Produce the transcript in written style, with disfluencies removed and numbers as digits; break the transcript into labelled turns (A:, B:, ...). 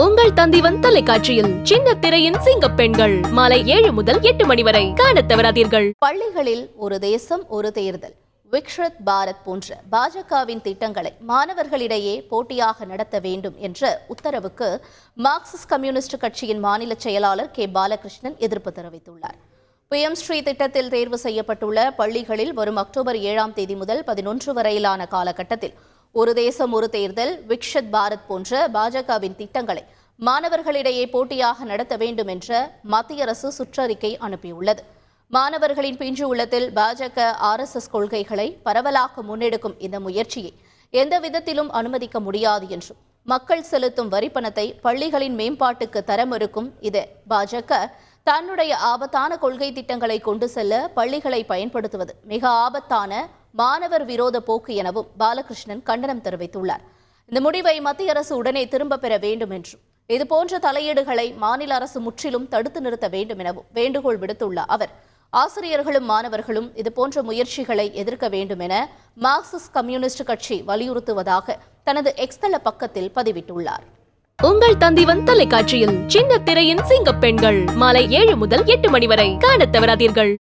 A: உங்கள் தந்திவன் தொலைக்காட்சியில் சின்ன திரையின் சிங்க பெண்கள் மாலை 7 முதல் 8 மணி வரை காணத் தவறாதீர்கள்.
B: பள்ளிகளில் ஒரு தேசம் ஒரு தேர்தல், விக்ஷத் பாரத் போன்ற பாஜகவின் திட்டங்களை மாணவர்களிடையே போட்டியாக நடத்த வேண்டும் என்ற உத்தரவுக்கு மார்க்சிஸ்ட் கம்யூனிஸ்ட் கட்சியின் மாநில செயலாளர் கே பாலகிருஷ்ணன் எதிர்ப்பு தெரிவித்துள்ளார். PM ஸ்ரீ திட்டத்தில் தேர்வு செய்யப்பட்டுள்ள பள்ளிகளில் வரும் அக்டோபர் 7ஆம் தேதி முதல் 11 வரையிலான காலகட்டத்தில் ஒரு தேசம் ஒரு தேர்தல், விக்ஷத் பாரத் போன்ற பாஜகவின் திட்டங்களை மாணவர்களிடையே போட்டியாக நடத்த வேண்டும் என்ற மத்திய அரசு சுற்றறிக்கை அனுப்பியுள்ளது. மாணவர்களின் பிஞ்சு உள்ளத்தில் பாஜக RSS கொள்கைகளை பரவலாக முன்னெடுக்கும் இந்த முயற்சியை எந்த விதத்திலும் அனுமதிக்க முடியாது என்றும், மக்கள் செலுத்தும் வரிப்பணத்தை பள்ளிகளின் மேம்பாட்டுக்கு தர மறுக்கும் இது பாஜக தன்னுடைய ஆபத்தான கொள்கை திட்டங்களை கொண்டு செல்ல பள்ளிகளை பயன்படுத்துவது மிக ஆபத்தான மாணவர் விரோத போக்கு எனவும் பாலகிருஷ்ணன் கண்டனம் தெரிவித்துள்ளார். இந்த முடிவை மத்திய அரசு உடனே திரும்ப பெற வேண்டும் என்றும், இதுபோன்ற தலையீடுகளை மாநில அரசு முற்றிலும் தடுத்து நிறுத்த வேண்டும் எனவும் வேண்டுகோள் விடுத்துள்ள அவர், ஆசிரியர்களும் மாணவர்களும் இதுபோன்ற முயற்சிகளை எதிர்க்க வேண்டும் என மார்க்சிஸ்ட் கம்யூனிஸ்ட் கட்சி வலியுறுத்துவதாக தனது X தள பக்கத்தில் பதிவிட்டுள்ளார்.
A: உங்கள் தந்திவன் தொலைக்காட்சியில் சின்ன திரையின் சிங்க பெண்கள் மாலை 7 முதல் 8 மணி வரை காணத் தவறாதீர்கள்.